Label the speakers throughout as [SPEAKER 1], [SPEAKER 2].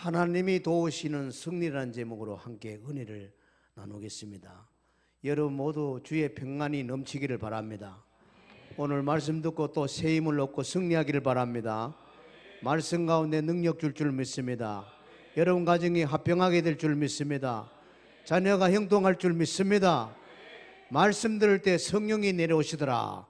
[SPEAKER 1] 하나님이 도우시는 승리라는 제목으로 함께 은혜를 나누겠습니다. 여러분 모두 주의 평안이 넘치기를 바랍니다. 오늘 말씀 듣고 또 새 힘을 얻고 승리하기를 바랍니다. 말씀 가운데 능력 줄 믿습니다. 여러분 가정이 화평하게 될 줄 믿습니다. 자녀가 형통할 줄 믿습니다. 말씀 들을 때 성령이 내려오시더라.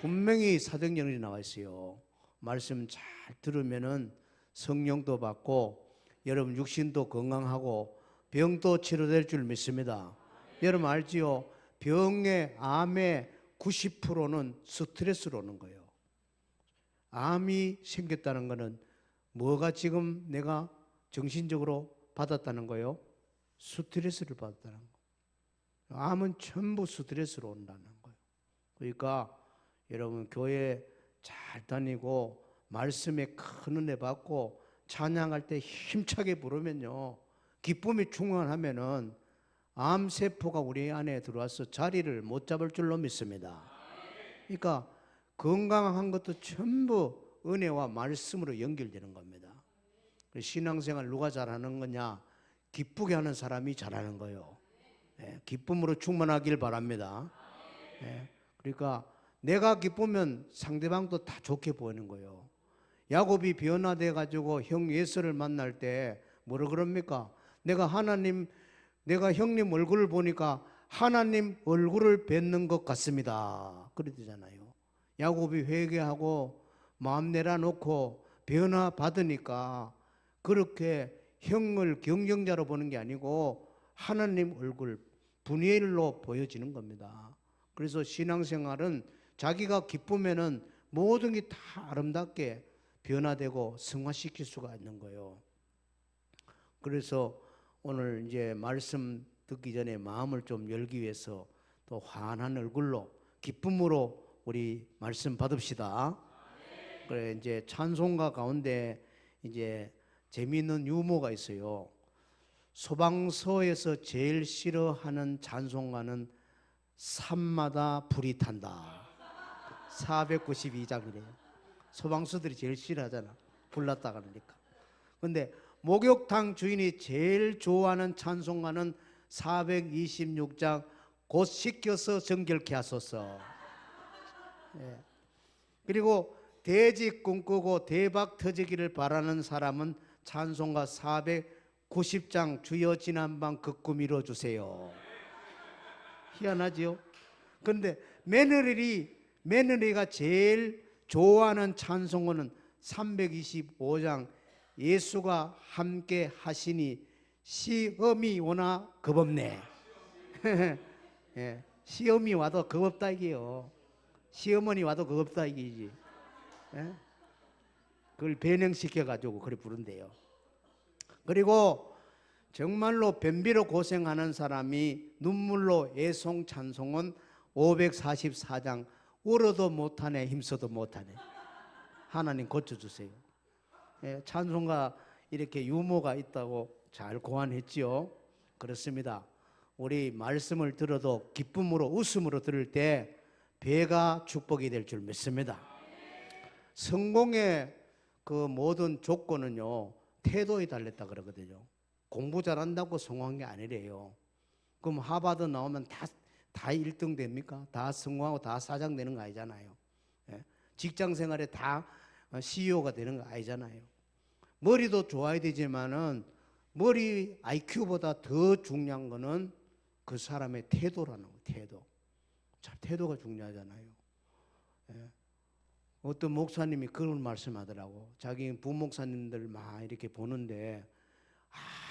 [SPEAKER 1] 분명히 사도행전에 나와 있어요. 말씀 잘 들으면은 성령도 받고 여러분 육신도 건강하고 병도 치료될 줄 믿습니다. 여러분 알지요? 병의 암의 90%는 스트레스로 오는 거예요. 암이 생겼다는 것은 뭐가 지금 내가 정신적으로 받았다는 거예요? 스트레스를 받았다는 거예요. 암은 전부 스트레스로 온다는 거예요. 그러니까 여러분 교회 잘 다니고 말씀에 큰 은혜 받고 찬양할 때 힘차게 부르면요, 기쁨이 충만하면은 암세포가 우리 안에 들어와서 자리를 못 잡을 줄로 믿습니다. 그러니까 건강한 것도 전부 은혜와 말씀으로 연결되는 겁니다. 신앙생활 누가 잘하는 거냐? 기쁘게 하는 사람이 잘하는 거예요. 기쁨으로 충만하길 바랍니다. 그러니까 내가 기쁘면 상대방도 다 좋게 보이는 거예요. 야곱이 변화돼 가지고 형 예서를 만날 때 뭐라 그럽니까? 내가 형님 얼굴을 보니까 하나님 얼굴을 뵙는 것 같습니다. 그러잖아요. 야곱이 회개하고 마음 내려놓고 변화 받으니까 그렇게 형을 경쟁자로 보는 게 아니고 하나님 얼굴 분의일로 보여지는 겁니다. 그래서 신앙생활은 자기가 기쁘면은 모든 게 다 아름답게 변화되고 승화시킬 수가 있는 거예요. 그래서 오늘 이제 말씀 듣기 전에 마음을 좀 열기 위해서 또 환한 얼굴로 기쁨으로 우리 말씀 받읍시다. 그래 이제 찬송가 가운데 이제 재미있는 유머가 있어요. 소방서에서 제일 싫어하는 찬송가는 산마다 불이 탄다. 492장이래요. 소방서들이 제일 싫어하잖아. 불났다 그러니까. 근데 목욕탕 주인이 제일 좋아하는 찬송가는 426장 곧 씻겨서 정결케 하소서. 그리고 대지 꿈꾸고 대박 터지기를 바라는 사람은 찬송가 490장 주여 지난밤 그 꿈 이뤄주세요. 희한하지요? 근데 며느리가 제일 좋아하는 찬송가는 325장 예수가 함께 하시니 시험이 오나 겁없네. 시험이 와도 겁없다 이게요. 시어머니 와도 겁없다 이게지. 그걸 변형시켜가지고 그래 부른대요. 그리고 정말로 변비로 고생하는 사람이 눈물로 애송 찬송은 544장 울어도 못하네 힘써도 못하네. 하나님 고쳐주세요. 찬송가 이렇게 유머가 있다고 잘 고안했지요. 그렇습니다. 우리 말씀을 들어도 기쁨으로 웃음으로 들을 때 배가 축복이 될 줄 믿습니다. 성공의 그 모든 조건은요 태도에 달렸다 그러거든요. 공부 잘한다고 성공한 게 아니래요. 그럼 하버드 나오면 다 1등 됩니까? 다 성공하고 다 사장 되는 거 아니잖아요. 직장 생활에 다 CEO가 되는 거 아니잖아요. 머리도 좋아야 되지만은 머리 IQ보다 더 중요한 거는 그 사람의 태도라는 거예요. 태도. 자, 태도가 중요하잖아요. 어떤 목사님이 그런 말씀하더라고. 자기 부목사님들 막 이렇게 보는데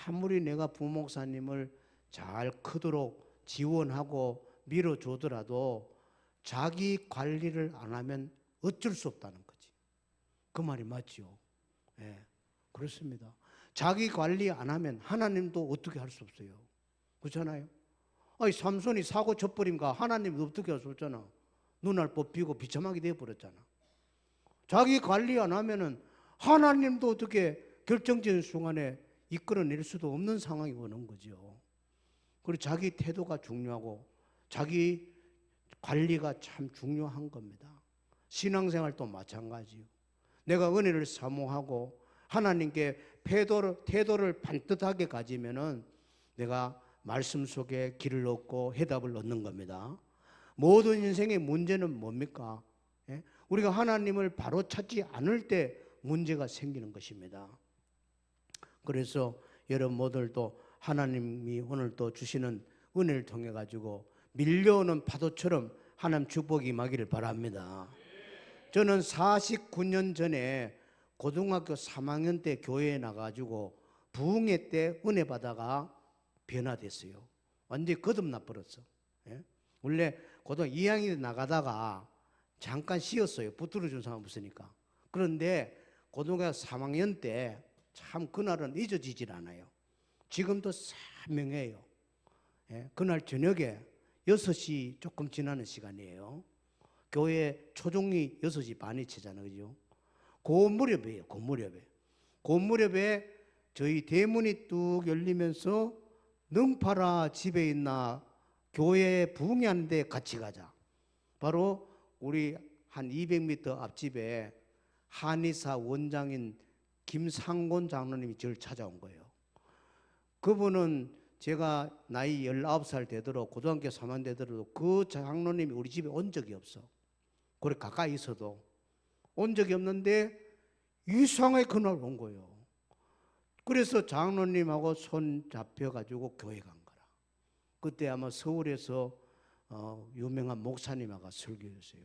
[SPEAKER 1] 아무리 내가 부목사님을 잘 크도록 지원하고 밀어주더라도 자기 관리를 안 하면 어쩔 수 없다는 거지. 그 말이 맞지요. 그렇습니다. 자기 관리 안 하면 하나님도 어떻게 할 수 없어요. 그렇잖아요. 아니 삼손이 사고 쳐버린가 하나님도 어떻게 할 수 없잖아. 눈알 뽑히고 비참하게 되어버렸잖아. 자기 관리 안 하면은 하나님도 어떻게 결정적인 순간에 이끌어낼 수도 없는 상황이 오는 거죠. 그리고 자기 태도가 중요하고 자기 관리가 참 중요한 겁니다. 신앙생활도 마찬가지요. 내가 은혜를 사모하고 하나님께 태도를 반듯하게 가지면은 내가 말씀 속에 길을 얻고 해답을 얻는 겁니다. 모든 인생의 문제는 뭡니까? 예? 우리가 하나님을 바로 찾지 않을 때 문제가 생기는 것입니다. 그래서 여러분 모두도 하나님이 오늘 또 주시는 은혜를 통해 가지고 밀려오는 파도처럼 하나님 축복이 임하기를 바랍니다. 저는 49년 전에 고등학교 3학년 때 교회에 나가지고 부흥회 때 은혜 받아가 변화됐어요. 완전히 거듭나 버렸어. 예? 원래 고등학교 2학년 나가다가 잠깐 쉬었어요. 붙들어 준 사람 없으니까. 그런데 고등학교 3학년 때 참 그날은 잊어지질 않아요. 지금도 선명해요. 예? 그날 저녁에 6시 조금 지나는 시간이에요. 교회 초종이 6시 반이 치잖아요. 그죠? 그 무렵이에요. 그 무렵에 저희 대문이 뚝 열리면서 능파라 집에 있나 교회 부흥회하는데 같이 가자. 바로 우리 한 200m 앞집에 한의사 원장인 김상곤 장로님이 저를 찾아온 거예요. 그분은 제가 나이 19살 되도록 고등학교 3학년 되도록 그 장로님이 우리 집에 온 적이 없어. 그래 가까이 있어도 온 적이 없는데 이상하게 그날 온 거예요. 그래서 장로님하고 손 잡혀가지고 교회 간 거라. 그때 아마 서울에서 유명한 목사님하고 설교했어요.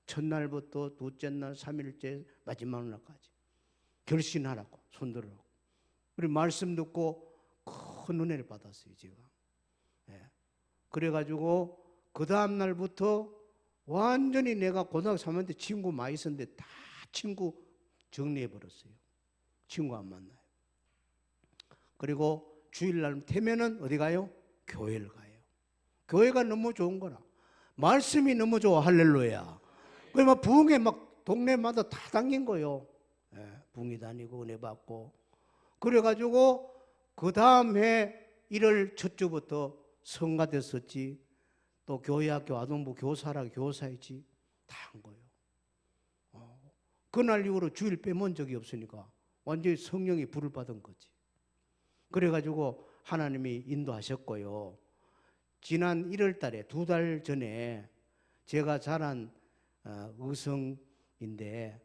[SPEAKER 1] 첫날부터 둘째 날, 3일째, 마지막 날까지 결신하라고 손들으라고. 우리 말씀 듣고 큰 은혜를 받았어요 제가. 예. 그래가지고 그 다음 날부터 완전히 내가 고등학교 3학년 때 친구 많이 있었는데 다 친구 정리해버렸어요. 친구 안 만나요. 그리고 주일날 되면은 어디 가요? 교회를 가요. 교회가 너무 좋은 거라. 말씀이 너무 좋아. 할렐루야. 그래 막 부흥회 막 동네마다 다 다닌 거요. 예, 부흥회 다니고 은혜 받고. 그래가지고 그 다음 해 1월 첫 주부터 성가 됐었지. 또 교회학교 아동부 교사라 교사이지. 다 한 거예요. 그날 이후로 주일 빼먹은 적이 없으니까 완전히 성령이 불을 받은 거지. 그래가지고 하나님이 인도하셨고요. 지난 1월 달에 2달 전에 제가 자란 의성인데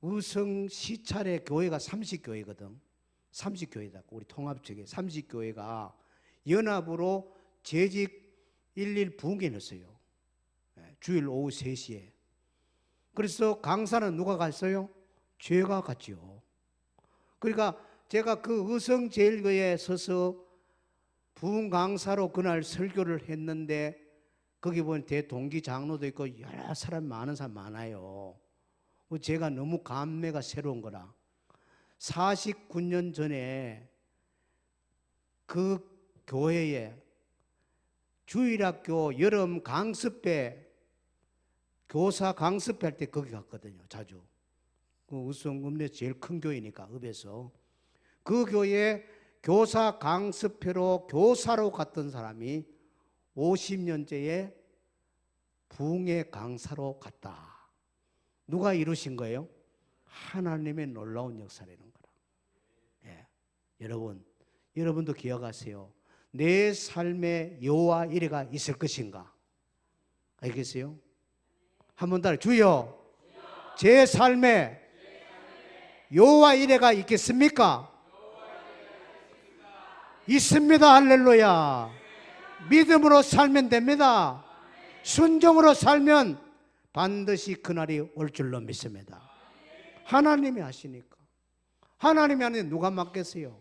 [SPEAKER 1] 의성 시찰의 교회가 30교회거든. 30교회다. 우리 통합적에 30교회가 연합으로 재직 1일 부흥회 넣었어요. 주일 오후 3시에. 그래서 강사는 누가 갔어요? 제가 갔지요. 그러니까 제가 그 의성제일교회에 서서 부흥 강사로 그날 설교를 했는데 거기 보면 대동기 장로도 있고 여러 사람 많은 사람 많아요. 제가 너무 감회가 새로운 거라. 49년 전에 그 교회에 주일학교 여름 강습회 교사 강습할 때 거기 갔거든요. 자주. 그 의성 읍내 제일 큰 교회니까 읍에서 그 교회에 교사 강습회로 교사로 갔던 사람이 50년째에 부흥회 강사로 갔다. 누가 이루신 거예요? 하나님의 놀라운 역사라는 거라. 예. 여러분도 기억하세요. 내 삶에 여호와 이레가 있을 것인가? 알겠어요? 한 번 더 주여, 제 삶에 여호와 이레가 있겠습니까? 있습니다. 할렐루야. 믿음으로 살면 됩니다. 순종으로 살면 반드시 그날이 올 줄로 믿습니다. 하나님이 하시니까. 하나님이 하는데 누가 맡겠어요?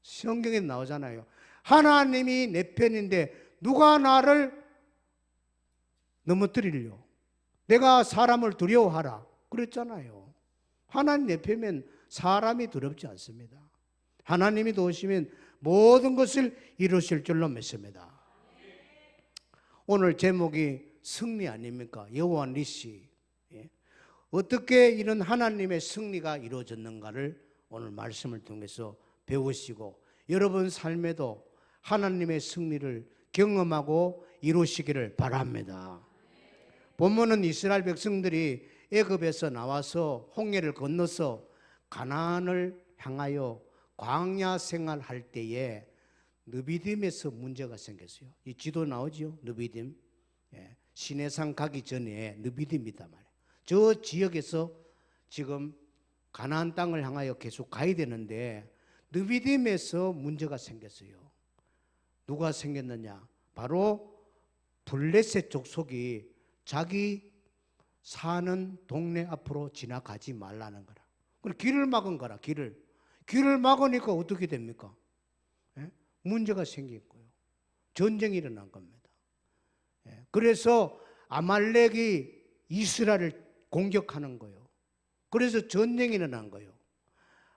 [SPEAKER 1] 성경에 나오잖아요. 하나님이 내 편인데 누가 나를 넘어뜨리려? 내가 사람을 두려워하라 그랬잖아요. 하나님 내 편이면 사람이 두렵지 않습니다. 하나님이 도우시면 모든 것을 이루실 줄로 믿습니다. 오늘 제목이 승리 아닙니까? 여호와 니시. 어떻게 이런 하나님의 승리가 이루어졌는가를 오늘 말씀을 통해서 배우시고 여러분 삶에도 하나님의 승리를 경험하고 이루시기를 바랍니다. 본문은 이스라엘 백성들이 애굽에서 나와서 홍해를 건너서 가나안을 향하여 광야 생활할 때에 느비딤에서 문제가 생겼어요. 이 지도 나오죠? 느비딤. 시내산 가기 전에 느비딤이다 말이에요. 저 지역에서 지금 가나안 땅을 향하여 계속 가야 되는데 느비딤에서 문제가 생겼어요. 누가 생겼느냐? 바로 블레셋 족속이 자기 사는 동네 앞으로 지나가지 말라는 거라. 그럼 길을 막은 거라. 길을 막으니까 어떻게 됩니까? 문제가 생긴 거예요. 전쟁이 일어난 겁니다. 그래서 아말렉이 이스라엘을 공격하는 거예요. 그래서 전쟁이 일어난 거예요.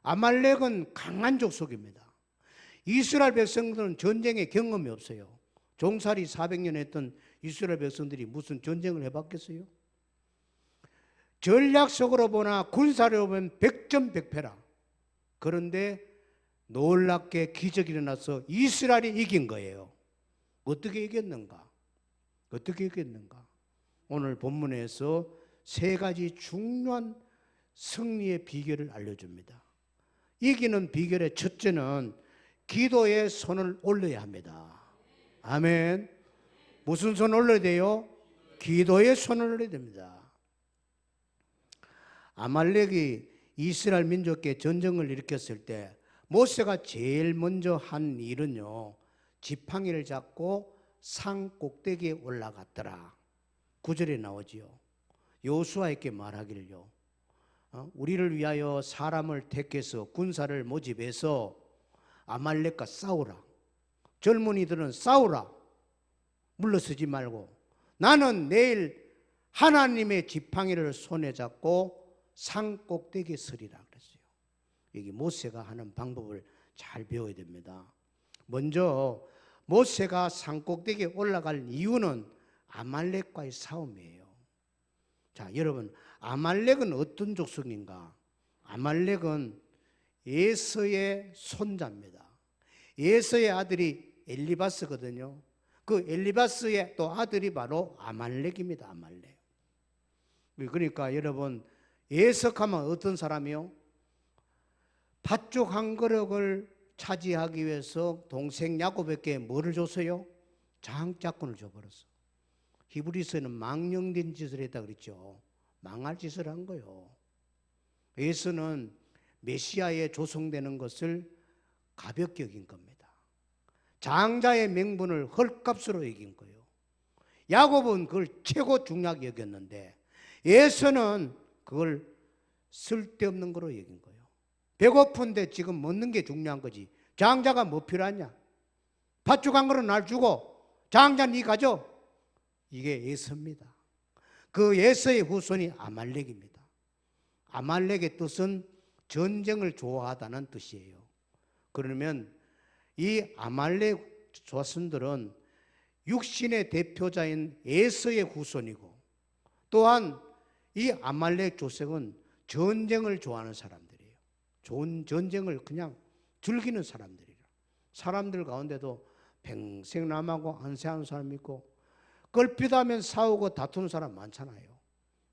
[SPEAKER 1] 아말렉은 강한 족속입니다. 이스라엘 백성들은 전쟁의 경험이 없어요. 종살이 400년 했던 이스라엘 백성들이 무슨 전쟁을 해봤겠어요? 전략적으로 보나 군사력으로 보면 백전백패라. 그런데 놀랍게 기적이 일어나서 이스라엘이 이긴 거예요. 어떻게 이겼는가? 오늘 본문에서 세 가지 중요한 승리의 비결을 알려줍니다. 이기는 비결의 첫째는 기도에 손을 올려야 합니다. 아멘. 무슨 손 올려야 돼요? 기도에 손을 올려야 됩니다. 아말렉이 이스라엘 민족께 전쟁을 일으켰을 때 모세가 제일 먼저 한 일은요, 지팡이를 잡고 산 꼭대기에 올라갔더라. 9절에 나오지요. 여호수아에게 말하기를요, 우리를 위하여 사람을 택해서 군사를 모집해서 아말렉과 싸우라. 젊은이들은 싸우라. 물러서지 말고 나는 내일 하나님의 지팡이를 손에 잡고 산 꼭대기에 서리라 그랬어요. 여기 모세가 하는 방법을 잘 배워야 됩니다. 먼저 모세가 산 꼭대기에 올라갈 이유는 아말렉과의 싸움이에요. 자, 여러분, 아말렉은 어떤 족속인가? 아말렉은 에서의 손자입니다. 에서의 아들이 엘리바스거든요. 그 엘리바스의 또 아들이 바로 아말렉입니다. 아말렉. 그러니까 여러분, 에석하면 어떤 사람이요? 밭쪽 한 그릇을 차지하기 위해서 동생 야곱에게 뭐를 줬어요? 장자권을 줘버렸어. 히브리서에는 망령된 짓을 했다 그랬죠. 망할 짓을 한 거예요. 에서는 메시아에 조성되는 것을 가볍게 여긴 겁니다. 장자의 명분을 헐값으로 여긴 거예요. 야곱은 그걸 최고 중요하게 여겼는데 에서는 그걸 쓸데없는 거로 여긴 거예요. 배고픈데 지금 먹는 게 중요한 거지. 장자가 뭐 필요하냐? 밭죽 한 그릇 날 주고 장자 네 가져. 이게 에서입니다. 그 에서의 후손이 아말렉입니다. 아말렉의 뜻은 전쟁을 좋아하다는 뜻이에요. 그러면 이 아말렉 조선들은 육신의 대표자인 에서의 후손이고, 또한 이 아말렉 조색은 전쟁을 좋아하는 사람들이에요. 좋은 전쟁을 그냥 즐기는 사람들이라. 사람들 가운데도 평생 남하고 안세하는 사람이 있고, 걸핏하면 싸우고 다투는 사람 많잖아요.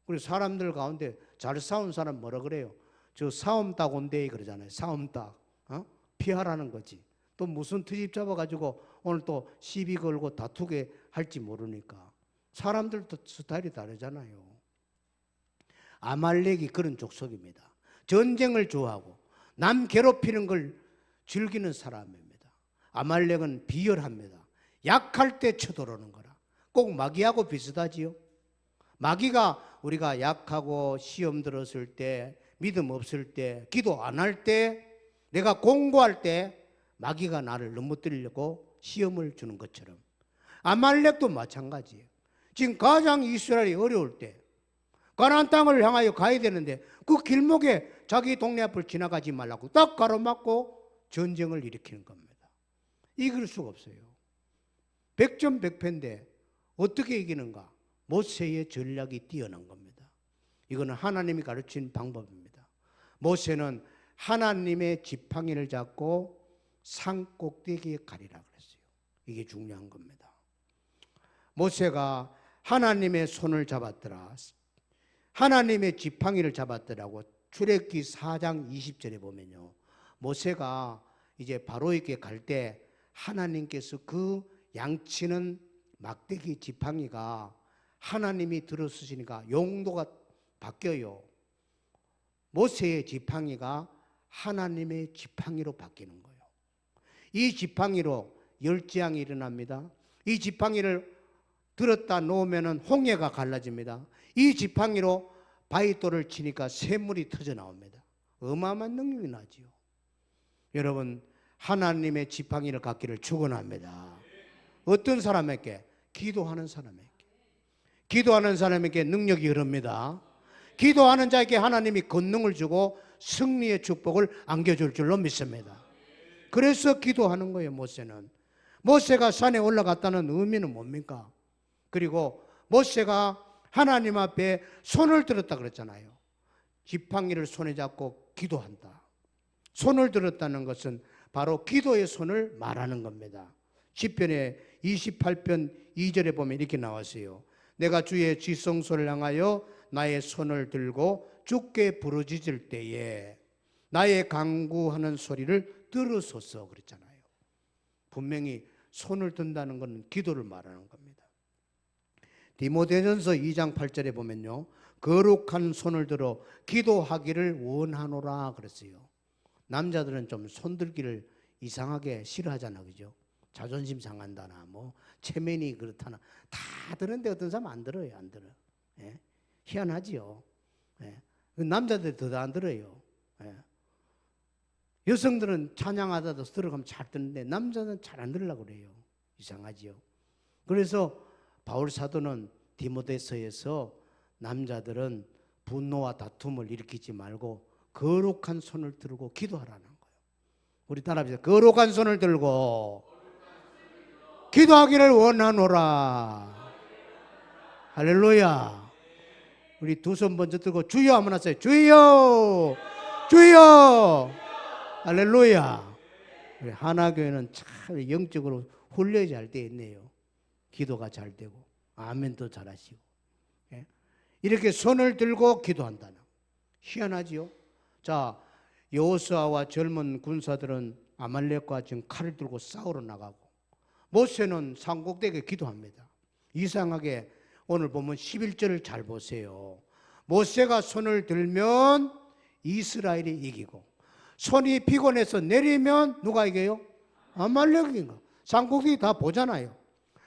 [SPEAKER 1] 그리고 사람들 가운데 잘 싸운 사람 뭐라 그래요? 저 싸움닭 온대이 그러잖아요. 싸움닭. 피하라는 거지. 또 무슨 트집 잡아가지고 오늘 또 시비 걸고 다투게 할지 모르니까. 사람들도 스타일이 다르잖아요. 아말렉이 그런 족속입니다. 전쟁을 좋아하고 남 괴롭히는 걸 즐기는 사람입니다. 아말렉은 비열합니다. 약할 때 쳐들어오는 거라. 꼭 마귀하고 비슷하지요. 마귀가 우리가 약하고 시험 들었을 때, 믿음 없을 때, 기도 안 할 때, 내가 공고할 때 마귀가 나를 넘어뜨리려고 시험을 주는 것처럼 아말렉도 마찬가지예요. 지금 가장 이스라엘이 어려울 때 가나안 땅을 향하여 가야 되는데 그 길목에 자기 동네 앞을 지나가지 말라고 딱 가로막고 전쟁을 일으키는 겁니다. 이길 수가 없어요. 백전백패인데 어떻게 이기는가? 모세의 전략이 뛰어난 겁니다. 이거는 하나님이 가르친 방법입니다. 모세는 하나님의 지팡이를 잡고 산 꼭대기에 가리라 그랬어요. 이게 중요한 겁니다. 모세가 하나님의 손을 잡았더라, 하나님의 지팡이를 잡았더라고. 출애굽기 4장 20절에 보면요, 모세가 이제 바로에게 갈 때 하나님께서 그 양치는 막대기 지팡이가 하나님이 들어쓰시니까 용도가 바뀌어요. 모세의 지팡이가 하나님의 지팡이로 바뀌는 거예요. 이 지팡이로 열재앙이 일어납니다. 이 지팡이를 들었다 놓으면 홍해가 갈라집니다. 이 지팡이로 바위돌을 치니까 샘물이 터져 나옵니다. 어마어마한 능력이 나지요. 여러분, 하나님의 지팡이를 갖기를 축원합니다. 어떤 사람에게? 기도하는 사람에게. 기도하는 사람에게 능력이 흐릅니다. 기도하는 자에게 하나님이 권능을 주고 승리의 축복을 안겨줄 줄로 믿습니다. 그래서 기도하는 거예요. 모세가 산에 올라갔다는 의미는 뭡니까? 그리고 모세가 하나님 앞에 손을 들었다 그랬잖아요. 지팡이를 손에 잡고 기도한다. 손을 들었다는 것은 바로 기도의 손을 말하는 겁니다. 시편의 28편 2절에 보면 이렇게 나왔어요. 내가 주의 지성소를 향하여 나의 손을 들고 주께 부르짖을 때에 나의 간구하는 소리를 들으소서 그랬잖아요. 분명히 손을 든다는 것은 기도를 말하는 겁니다. 디모데전서 2장 8절에 보면요, 거룩한 손을 들어 기도하기를 원하노라 그랬어요. 남자들은 좀 손들기를 이상하게 싫어하잖아, 그죠? 자존심 상한다나 뭐 체면이 그렇다나 다 드는데 어떤 사람은 안 들어요. 안 들어. 예? 희한하지요. 예? 남자들 더 안 들어요. 예? 여성들은 찬양하다도 들어가면 잘 듣는데 남자는 잘 안 들으려고 그래요. 이상하지요. 그래서 바울 사도는 디모데서에서 남자들은 분노와 다툼을 일으키지 말고 거룩한 손을 들고 기도하라는 거예요. 우리 따라합시다. 거룩한 손을 들고 기도하기를 원하노라. 할렐루야. 우리 두 손 먼저 들고 주여 한번 하세요. 주여, 주여. 할렐루야. 우리 하나교회는 참 영적으로 훈련이 잘 되어 있네요. 기도가 잘 되고 아멘도 잘하시고. 예? 이렇게 손을 들고 기도한다는 희한하지요. 자, 여호수아와 젊은 군사들은 아말렉과 지금 칼을 들고 싸우러 나가고 모세는 산꼭대기에 기도합니다. 이상하게 오늘 보면 11절을 잘 보세요. 모세가 손을 들면 이스라엘이 이기고 손이 피곤해서 내리면 누가 이겨요? 아말렉인가? 산꼭대기 다 보잖아요.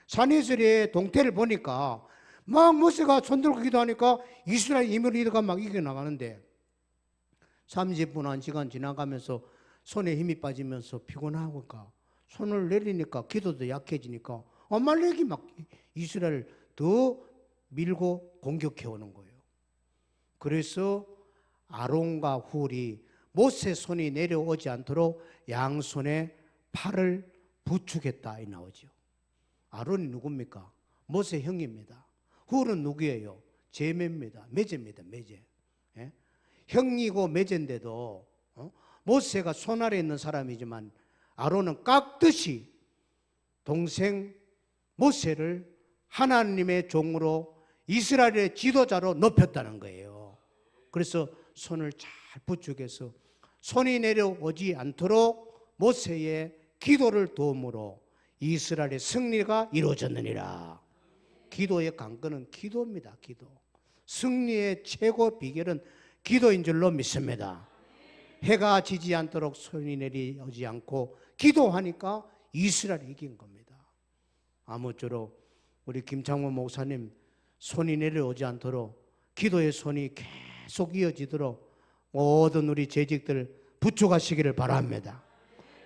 [SPEAKER 1] 산이스리의 동태를 보니까 막 모세가 손 들고 기도하니까 이스라엘 이민이가 막 이겨나가는데 30분 1시간 지나가면서 손에 힘이 빠지면서 피곤하니까 손을 내리니까 기도도 약해지니까 아말렉이 막 이스라엘을 더 밀고 공격해 오는 거예요. 그래서 아론과 훌이 모세 손이 내려오지 않도록 양손에 팔을 부축했다 이 나오죠. 아론이 누굽니까? 모세 형입니다. 훌은 누구예요? 제매입니다. 매제입니다. 매제. 예? 형이고 매제인데도 모세가 손 아래 있는 사람이지만 아론은 깍듯이 동생 모세를 하나님의 종으로 이스라엘의 지도자로 높였다는 거예요. 그래서 손을 잘 부축해서 손이 내려오지 않도록 모세의 기도를 도움으로 이스라엘의 승리가 이루어졌느니라. 기도의 관건은 기도입니다. 기도. 승리의 최고 비결은 기도인 줄로 믿습니다. 해가 지지 않도록 손이 내려오지 않고 기도하니까 이스라엘이 이긴 겁니다. 아무쪼록 우리 김창원 목사님 손이 내려오지 않도록 기도의 손이 계속 이어지도록 모든 우리 재직들 부축하시기를 바랍니다.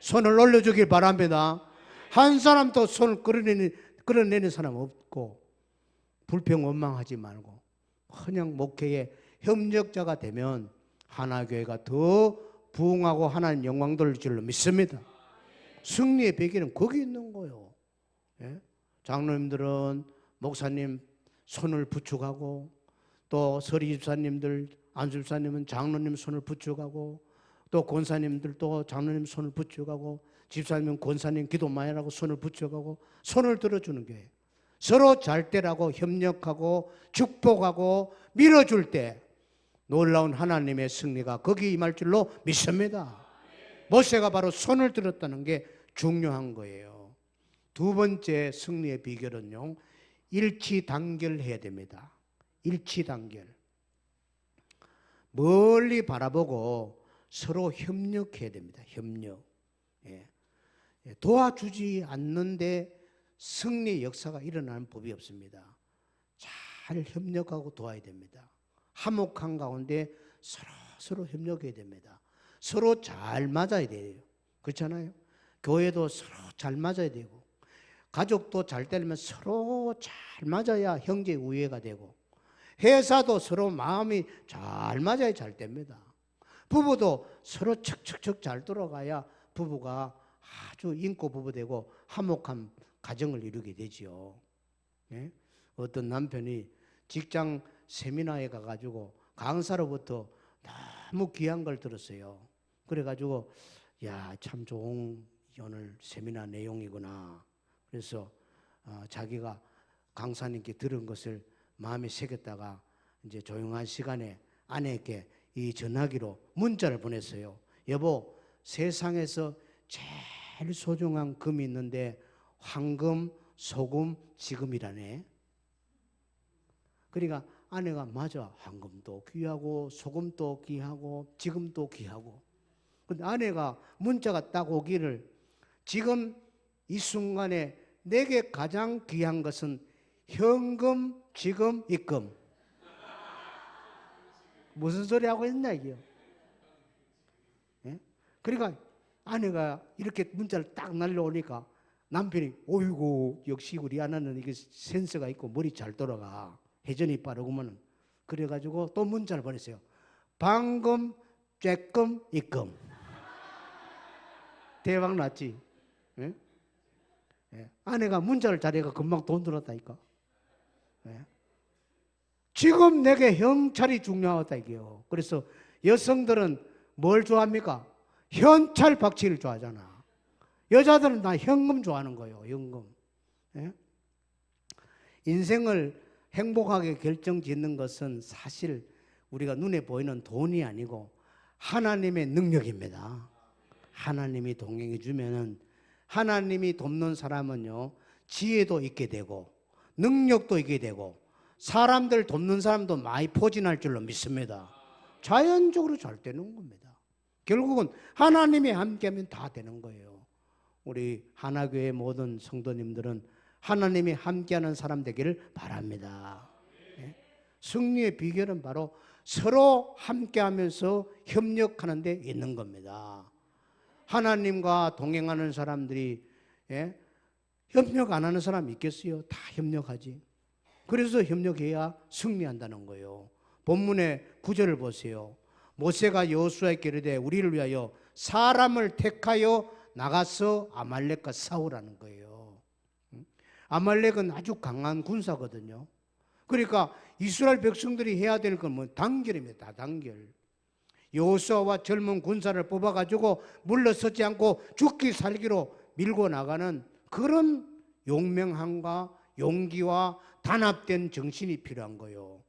[SPEAKER 1] 손을 올려주길 바랍니다. 한 사람도 손을 끌어내는 사람 없고 불평 원망하지 말고 그냥 목회의 협력자가 되면 하나교회가 더 부흥하고 하나님 영광 돌릴 줄로 믿습니다. 승리의 비결은 거기 있는 거예요. 예? 장로님들은 목사님 손을 부축하고 또 서리 집사님들 안수 집사님은 장로님 손을 부축하고 또 권사님들도 장로님 손을 부축하고 집사님은 권사님 기도 많이 하라고 손을 부축하고 손을 들어주는 교회. 서로 잘 때라고 협력하고 축복하고 밀어줄 때 놀라운 하나님의 승리가 거기 임할 줄로 믿습니다. 모세가 바로 손을 들었다는 게 중요한 거예요. 두 번째 승리의 비결은요, 일치단결해야 됩니다. 일치단결. 멀리 바라보고 서로 협력해야 됩니다. 협력. 예. 도와주지 않는데 승리의 역사가 일어나는 법이 없습니다. 잘 협력하고 도와야 됩니다. 화목한 가운데 서로 협력해야 됩니다. 서로 잘 맞아야 돼요. 그렇잖아요. 교회도 서로 잘 맞아야 되고, 가족도 잘 되려면 서로 잘 맞아야 형제 우애가 되고, 회사도 서로 마음이 잘 맞아야 잘 됩니다. 부부도 서로 척척척 잘 돌아가야 부부가 아주 인고 부부 되고 화목한 가정을 이루게 되지요. 예? 어떤 남편이 직장 세미나에 가가지고 강사로부터 너무 귀한 걸 들었어요. 그래가지고 야, 참 좋은 오늘 세미나 내용이구나. 그래서 자기가 강사님께 들은 것을 마음에 새겼다가 이제 조용한 시간에 아내에게 이 전화기로 문자를 보냈어요. 여보, 세상에서 제일 소중한 금이 있는데 황금, 소금, 지금이라네. 그러니까 아내가 맞아, 황금도 귀하고 소금도 귀하고 지금도 귀하고. 근데 아내가 문자가 딱 오기를, 지금 이 순간에 내게 가장 귀한 것은 현금, 지금, 입금. 무슨 소리 하고 있나 이게요? 예? 그러니까 아내가 이렇게 문자를 딱 날려오니까 남편이 어이구, 역시 우리 아내는 이게 센스가 있고 머리 잘 돌아가, 회전이 빠르구만. 그래가지고 또 문자를 보냈어요. 방금, 쬐끔, 입금. 대박 났지? 예? 예. 아내가 문자를 잘해가 금방 돈 들었다니까. 예. 지금 내게 현찰이 중요하다 이게요. 그래서 여성들은 뭘 좋아합니까? 현찰 박치를 좋아하잖아. 여자들은 다 현금 좋아하는 거예요. 현금. 예? 인생을 행복하게 결정짓는 것은 사실 우리가 눈에 보이는 돈이 아니고 하나님의 능력입니다. 하나님이 동행해 주면은, 하나님이 돕는 사람은요, 지혜도 있게 되고 능력도 있게 되고 사람들 돕는 사람도 많이 포진할 줄로 믿습니다. 자연적으로 잘 되는 겁니다. 결국은 하나님이 함께하면 다 되는 거예요. 우리 하나교회 모든 성도님들은 하나님이 함께하는 사람 되기를 바랍니다. 네? 승리의 비결은 바로 서로 함께하면서 협력하는 데 있는 겁니다. 하나님과 동행하는 사람들이 협력 안 하는 사람이 있겠어요? 다 협력하지. 그래서 협력해야 승리한다는 거예요. 본문의 구절을 보세요. 모세가 여호수아에게 이르되 우리를 위하여 사람을 택하여 나가서 아말렉과 싸우라는 거예요. 아말렉은 아주 강한 군사거든요. 그러니까 이스라엘 백성들이 해야 될 건 뭐 단결입니다. 단결. 여호수아와 젊은 군사를 뽑아가지고 물러서지 않고 죽기 살기로 밀고 나가는 그런 용맹함과 용기와 단합된 정신이 필요한 거예요.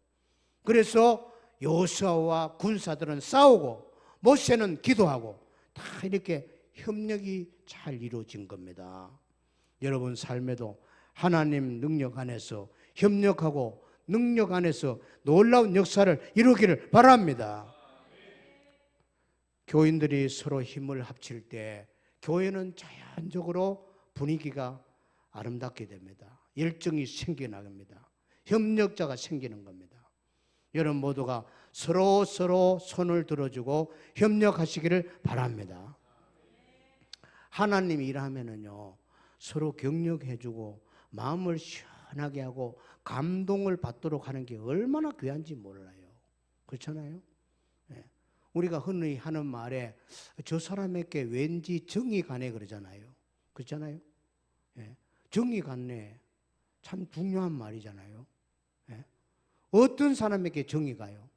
[SPEAKER 1] 그래서 여호수아와 군사들은 싸우고 모세는 기도하고 다 이렇게 협력이 잘 이루어진 겁니다. 여러분 삶에도 하나님 능력 안에서 협력하고 능력 안에서 놀라운 역사를 이루기를 바랍니다. 교인들이 서로 힘을 합칠 때 교회는 자연적으로 분위기가 아름답게 됩니다. 열정이 생겨나갑니다. 협력자가 생기는 겁니다. 여러분 모두가 서로 손을 들어주고 협력하시기를 바랍니다. 하나님이 일하면은요, 서로 격려해주고 마음을 시원하게 하고 감동을 받도록 하는 게 얼마나 귀한지 몰라요. 그렇잖아요? 네. 우리가 흔히 하는 말에 저 사람에게 왠지 정이 가네 그러잖아요. 그렇잖아요? 네. 정이 갔네. 참 중요한 말이잖아요. 네. 어떤 사람에게 정이 가요?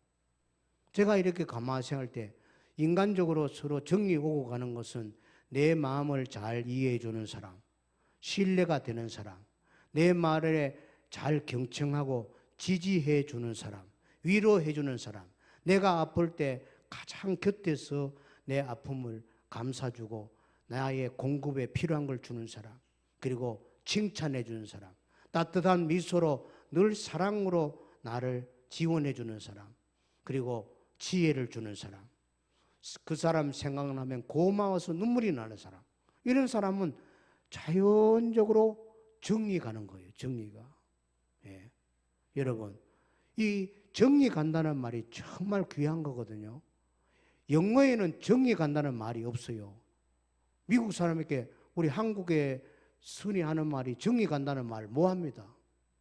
[SPEAKER 1] 제가 이렇게 가만히 생각할 때 인간적으로 서로 정이 오고 가는 것은 내 마음을 잘 이해해 주는 사람, 신뢰가 되는 사람, 내 말에 잘 경청하고 지지해 주는 사람, 위로해 주는 사람, 내가 아플 때 가장 곁에서 내 아픔을 감사주고 나의 공급에 필요한 걸 주는 사람, 그리고 칭찬해 주는 사람, 따뜻한 미소로 늘 사랑으로 나를 지원해 주는 사람, 그리고 지혜를 주는 사람, 그 사람 생각나면 고마워서 눈물이 나는 사람, 이런 사람은 자연적으로 정이 가는 거예요. 정리가. 예. 여러분, 이 정이 간다는 말이 정말 귀한 거거든요. 영어에는 정이 간다는 말이 없어요. 미국 사람에게 우리 한국에 순위 하는 말이 정이 간다는 말 뭐 합니다.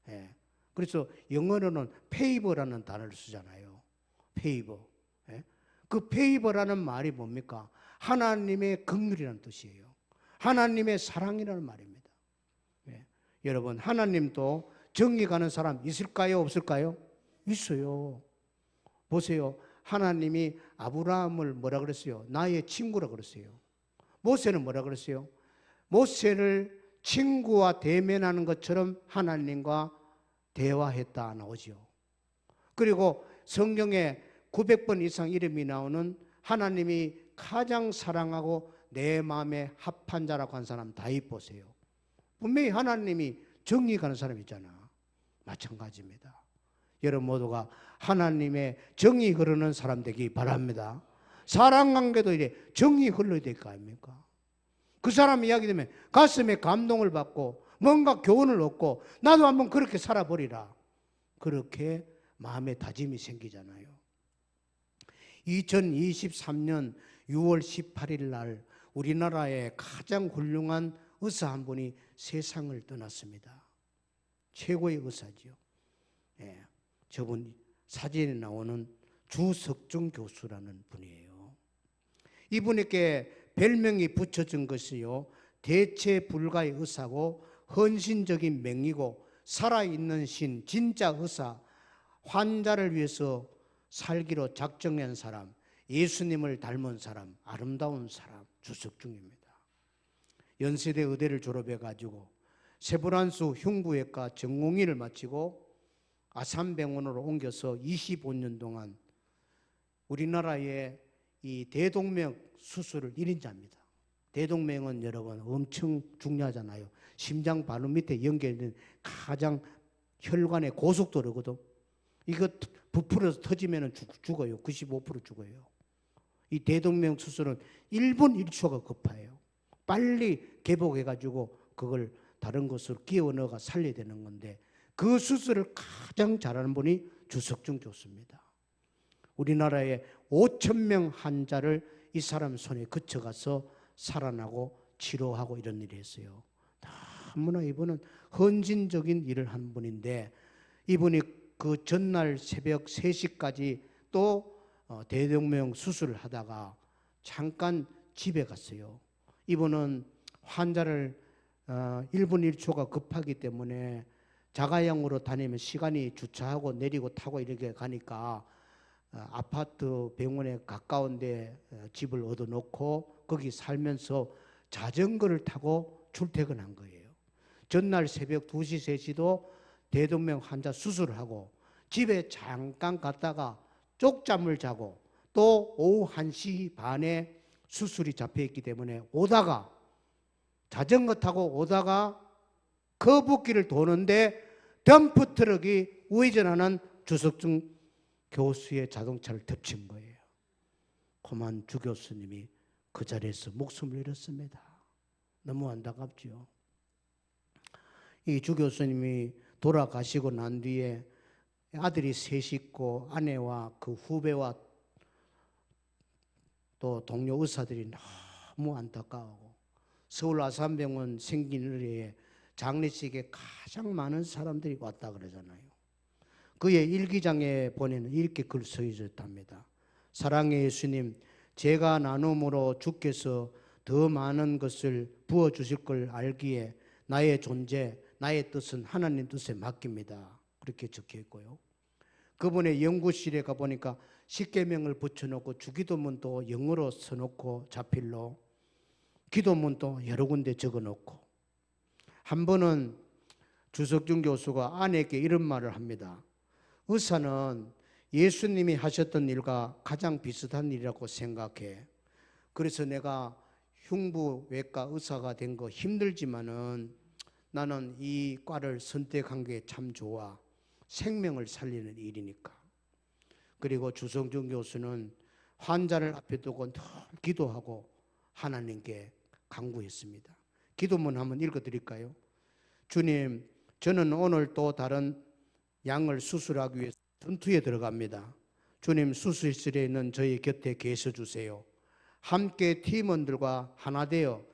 [SPEAKER 1] 예. 그래서 영어로는 페이버라는 단어를 쓰잖아요. 페이버. 예. 그 페이버라는 말이 뭡니까? 하나님의 긍휼이라는 뜻이에요. 하나님의 사랑이라는 말입니다. 예. 여러분, 하나님도 정이 가는 사람 있을까요? 없을까요? 있어요. 보세요. 하나님이 아브라함을 뭐라 그랬어요? 나의 친구라 그랬어요. 모세는 뭐라 그랬어요? 모세를 친구와 대면하는 것처럼 하나님과 대화했다 나오죠. 그리고 성경에 900번 이상 이름이 나오는 하나님이 가장 사랑하고 내 마음에 합한 자라고 한 사람 다윗 보세요. 분명히 하나님이 정리 가는 사람 있잖아. 마찬가지입니다. 여러분 모두가 하나님의 정이 흐르는 사람 되기 바랍니다. 사랑관계도 이래 정이 흘러야 될 거 아닙니까? 그 사람 이야기 되면 가슴에 감동을 받고 뭔가 교훈을 얻고 나도 한번 그렇게 살아버리라. 그렇게 마음의 다짐이 생기잖아요. 2023년 6월 18일 날 우리나라의 가장 훌륭한 의사 한 분이 세상을 떠났습니다. 최고의 의사지요. 예, 저분 사진에 나오는 주석중 교수라는 분이에요. 이분에게 별명이 붙여진 것이요, 대체 불가의 의사고 헌신적인 맹이고 살아있는 신, 진짜 의사, 환자를 위해서 살기로 작정한 사람, 예수님을 닮은 사람, 아름다운 사람, 주석중입니다. 연세대 의대를 졸업해가지고 세브란스 흉부외과 전공의를 마치고 아산병원으로 옮겨서 25년 동안 우리나라의 이 대동맥 수술을 1인자입니다. 대동맥은 여러분 엄청 중요하잖아요. 심장 바로 밑에 연결된 가장 혈관의 고속도로거든. 이거 부풀어서 터지면 죽어요. 95% 죽어요. 이 대동맥 수술은 1분 1초가 급해요. 빨리 개복해가지고 그걸 다른 것으로 끼워 넣어가 살려야 되는 건데 그 수술을 가장 잘하는 분이 주석중 교수입니다. 우리나라에 5,000명 환자를 이 사람 손에 거쳐가서 살아나고 치료하고 이런 일을 했어요. 너무나 이분은 헌신적인 일을 한 분인데 이분이 그 전날 새벽 3시까지 또 대동맥 수술을 하다가 잠깐 집에 갔어요. 이분은 환자를 1분 1초가 급하기 때문에 자가용으로 다니면 시간이 주차하고 내리고 타고 이렇게 가니까 아파트 병원에 가까운데 집을 얻어놓고 거기 살면서 자전거를 타고 출퇴근한 거예요. 전날 새벽 2시, 3시도 대동맥 환자 수술을 하고 집에 잠깐 갔다가 쪽잠을 자고 또 오후 1시 반에 수술이 잡혀있기 때문에 오다가 자전거 타고 오다가 거북길을 도는데 덤프트럭이 우회전하는 주석중 교수의 자동차를 덮친 거예요. 그만 주 교수님이 그 자리에서 목숨을 잃었습니다. 너무 안타깝죠. 이 주 교수님이 돌아가시고 난 뒤에 아들이 셋 있고 아내와 그 후배와 또 동료 의사들이 너무 안타까워하고 서울 아산병원 생긴 의뢰에 장례식에 가장 많은 사람들이 왔다 그러잖아요. 그의 일기장에 보내는 이렇게 글 써 있었답니다. 사랑의 예수님, 제가 나눔으로 주께서 더 많은 것을 부어주실 걸 알기에 나의 존재, 나의 뜻은 하나님 뜻에 맡깁니다. 그렇게 적혀 있고요. 그분의 연구실에 가보니까 십계명을 붙여놓고 주기도문도 영어로 써놓고 자필로 기도문도 여러 군데 적어놓고 한 번은 주석중 교수가 아내에게 이런 말을 합니다. 의사는 예수님이 하셨던 일과 가장 비슷한 일이라고 생각해. 그래서 내가 흉부외과 의사가 된 거 힘들지만은 나는 이 과를 선택한 게 참 좋아. 생명을 살리는 일이니까. 그리고 주성준 교수는 환자를 앞에 두고 늘 기도하고 하나님께 간구했습니다. 기도문 한번 읽어드릴까요? 주님, 저는 오늘 또 다른 양을 수술하기 위해서 전투에 들어갑니다. 주님, 수술실에 있는 저희 곁에 계셔 주세요. 함께 팀원들과 하나 되어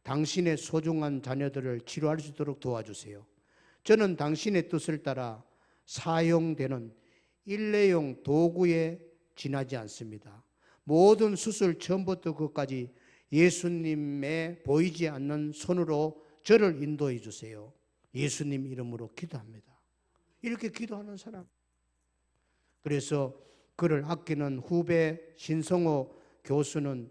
[SPEAKER 1] 당신의 소중한 자녀들을 치료할 수 있도록 도와주세요. 저는 당신의 뜻을 따라 사용되는 일회용 도구에 지나지 않습니다. 모든 수술 처음부터 끝까지 예수님의 보이지 않는 손으로 저를 인도해 주세요. 예수님 이름으로 기도합니다. 이렇게 기도하는 사람. 그래서 그를 아끼는 후배 신성호 교수는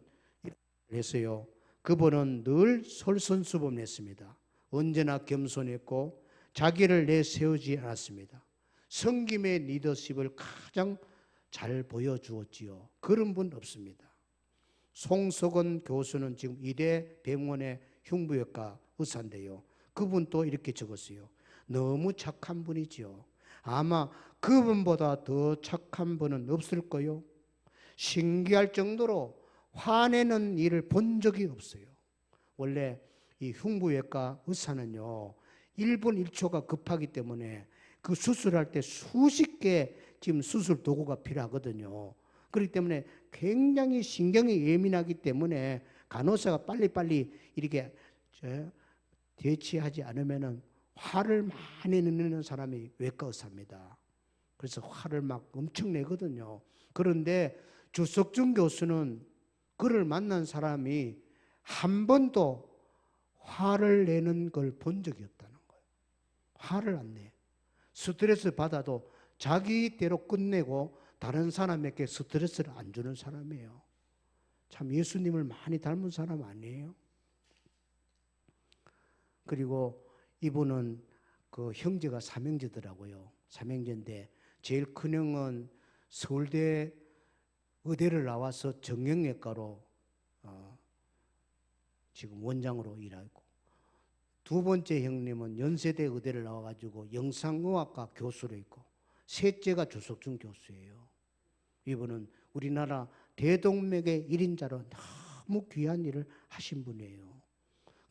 [SPEAKER 1] 했어요. 그분은 늘 솔선수범했습니다. 언제나 겸손했고 자기를 내세우지 않았습니다. 섬김의 리더십을 가장 잘 보여주었지요. 그런 분 없습니다. 송석원 교수는 지금 이대 병원의 흉부외과 의사인데요. 그분도 이렇게 적었어요. 너무 착한 분이지요. 아마 그분보다 더 착한 분은 없을 거요. 신기할 정도로 화내는 일을 본 적이 없어요. 원래 이 흉부외과 의사는요, 1분 1초가 급하기 때문에 그 수술할 때 수십 개 지금 수술 도구가 필요하거든요. 그렇기 때문에 굉장히 신경이 예민하기 때문에 간호사가 빨리빨리 이렇게 대치하지 않으면은 화를 많이 내는 사람이 외과 의사입니다. 그래서 화를 막 엄청 내거든요. 그런데 주석준 교수는 그를 만난 사람이 한 번도 화를 내는 걸 본 적이 없다는 거예요. 화를 안 내. 스트레스 받아도 자기대로 끝내고 다른 사람에게 스트레스를 안 주는 사람이에요. 참 예수님을 많이 닮은 사람 아니에요? 그리고 이분은 그 형제가 삼형제더라고요. 삼형제인데 제일 큰 형은 서울대 의대를 나와서 정형외과로 지금 원장으로 일하고, 두 번째 형님은 연세대 의대를 나와가지고 영상의학과 교수로 있고, 셋째가 주석준 교수예요. 이분은 우리나라 대동맥의 1인자로 너무 귀한 일을 하신 분이에요.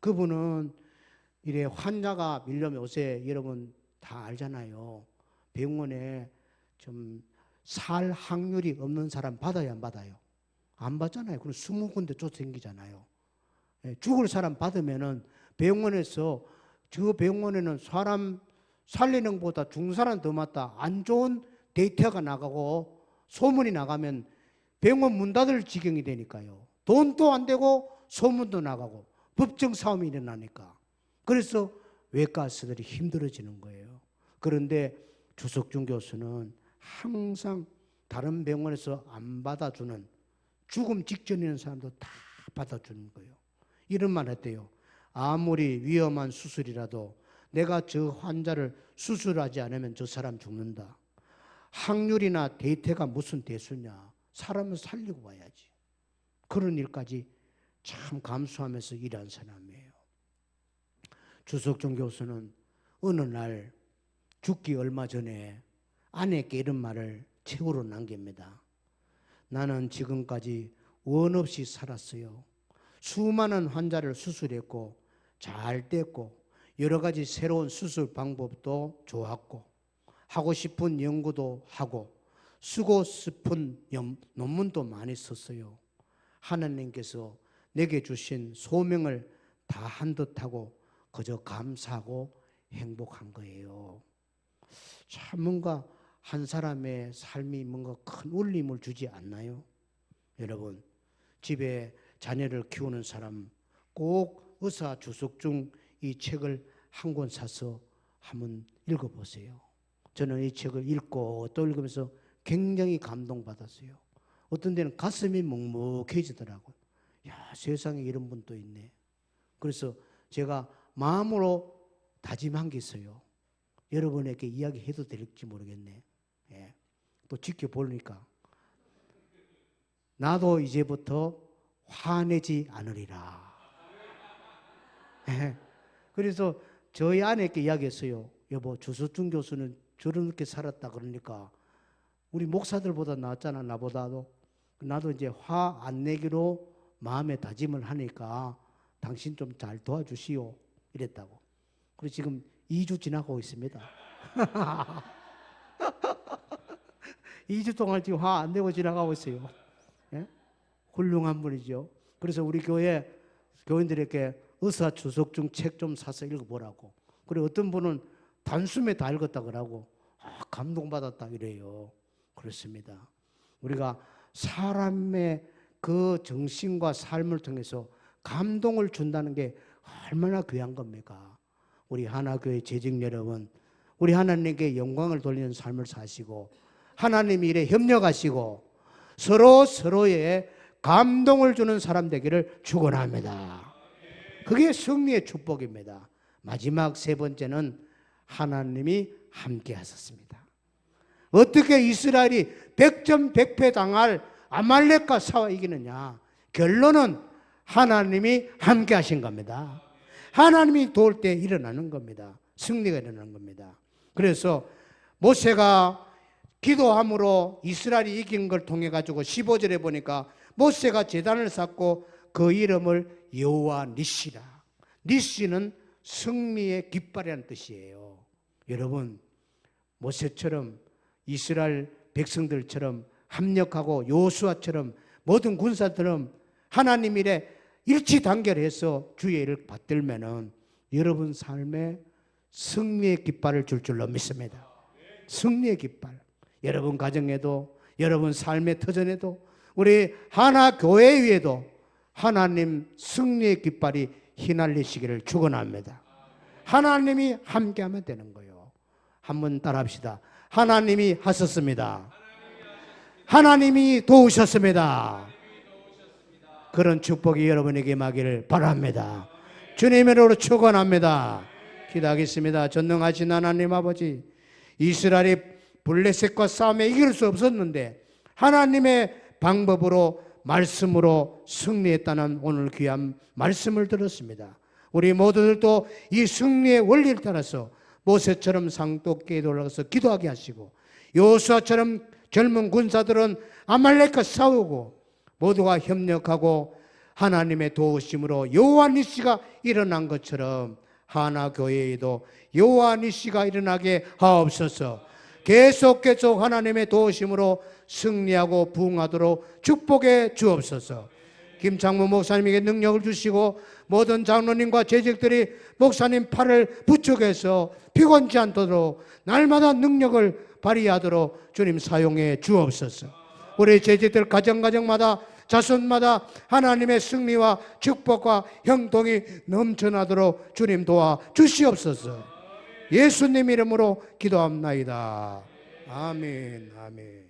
[SPEAKER 1] 그분은 이래 환자가 밀려면 요새 여러분 다 알잖아요. 병원에 좀 살 확률이 없는 사람 받아야 안 받아요? 안 받잖아요. 그럼 20군데 쫓아 생기잖아요. 죽을 사람 받으면은 병원에서 저 병원에는 사람 살리는 것보다 죽는 사람 더 많다. 안 좋은 데이터가 나가고 소문이 나가면 병원 문 닫을 지경이 되니까요. 돈도 안 되고 소문도 나가고 법정 싸움이 일어나니까. 그래서 외과의사들이 힘들어지는 거예요. 그런데 주석준 교수는 항상 다른 병원에서 안 받아주는, 죽음 직전에 있는 사람도 다 받아주는 거예요. 이런 말 했대요. 아무리 위험한 수술이라도 내가 저 환자를 수술하지 않으면 저 사람 죽는다. 확률이나 데이터가 무슨 대수냐. 사람을 살리고 와야지. 그런 일까지 참 감수하면서 일한 사람이에요. 주석준 교수는 어느 날 죽기 얼마 전에 아내께 이런 말을 책으로 남깁니다. 나는 지금까지 원 없이 살았어요. 수많은 환자를 수술했고 잘 됐고 여러 가지 새로운 수술 방법도 좋았고 하고 싶은 연구도 하고 쓰고 싶은 논문도 많이 썼어요. 하나님께서 내게 주신 소명을 다 한 듯하고 그저 감사하고 행복한 거예요. 참 뭔가 한 사람의 삶이 뭔가 큰 울림을 주지 않나요? 여러분, 집에 자녀를 키우는 사람 꼭 의사 주석준 이 책을 한 권 사서 한번 읽어보세요. 저는 이 책을 읽고 또 읽으면서 굉장히 감동받았어요. 어떤 데는 가슴이 먹먹해지더라고요. 야, 세상에 이런 분도 있네. 그래서 제가 마음으로 다짐한 게 있어요. 여러분에게 이야기해도 될지 모르겠네. 또 지켜보니까 나도 이제부터 화내지 않으리라. 그래서 저희 아내께 이야기했어요. 여보, 주석준 교수는 저렇게 살았다 그러니까 우리 목사들보다 낫잖아, 나보다도. 나도 이제 화 안 내기로 마음에 다짐을 하니까 당신 좀 잘 도와주시오 이랬다고. 그래서 지금 2주 지나고 있습니다. 2주 동안 지금 화 안 내고 지나가고 있어요. 예? 훌륭한 분이죠. 그래서 우리 교회 교인들에게 의사 주석준 책 좀 사서 읽어보라고. 그리고 어떤 분은 단숨에 다 읽었다 그러고 감동받았다 이래요. 그렇습니다. 우리가 사람의 그 정신과 삶을 통해서 감동을 준다는 게 얼마나 귀한 겁니까? 우리 하나교회 재직 여러분, 우리 하나님께 영광을 돌리는 삶을 사시고 하나님 일에 협력하시고 서로의 감동을 주는 사람 되기를 축원합니다. 그게 승리의 축복입니다. 마지막 세 번째는 하나님이 함께 하셨습니다. 어떻게 이스라엘이 백전백패 당할 아말렉과 싸워 이기느냐? 결론은 하나님이 함께 하신 겁니다. 하나님이 도울 때 일어나는 겁니다. 승리가 일어나는 겁니다. 그래서 모세가 기도함으로 이스라엘이 이긴 걸 통해 가지고 15절에 보니까 모세가 제단을 쌓고 그 이름을 여호와 니시라. 니시는 승리의 깃발이라는 뜻이에요. 여러분, 모세처럼 이스라엘 백성들처럼 합력하고 여호수아처럼 모든 군사들은 하나님 일에 일치단결해서 주의 일을 받들면은 여러분 삶에 승리의 깃발을 줄 줄로 믿습니다. 승리의 깃발. 여러분 가정에도, 여러분 삶의 터전에도, 우리 하나 교회 위에도 하나님 승리의 깃발이 휘날리시기를 축원합니다. 하나님이 함께하면 되는 거예요. 한번 따라합시다. 하나님이 하셨습니다. 하나님이 도우셨습니다. 그런 축복이 여러분에게 임하기를 바랍니다. 주님의 이름으로 축원합니다. 기도하겠습니다. 전능하신 하나님 아버지, 이스라엘이 블레셋과 싸움에 이길 수 없었는데 하나님의 방법으로 말씀으로 승리했다는 오늘 귀한 말씀을 들었습니다. 우리 모두들도 이 승리의 원리를 따라서 모세처럼 상독기에 올라가서 기도하게 하시고 여호수아처럼 젊은 군사들은 아말렉과 싸우고 모두가 협력하고 하나님의 도우심으로 여호와 니시가 일어난 것처럼 하나 교회에도 여호와 니시가 일어나게 하옵소서. 계속 하나님의 도우심으로 승리하고 부흥하도록 축복해 주옵소서. 김창무 목사님에게 능력을 주시고 모든 장로님과 재직들이 목사님 팔을 부축해서 피곤치 않도록 날마다 능력을 발휘하도록 주님 사용해 주옵소서. 우리 재직들 가정마다 자손마다 하나님의 승리와 축복과 형통이 넘쳐나도록 주님 도와 주시옵소서. 예수님 이름으로 기도합나이다. 아멘. 아멘.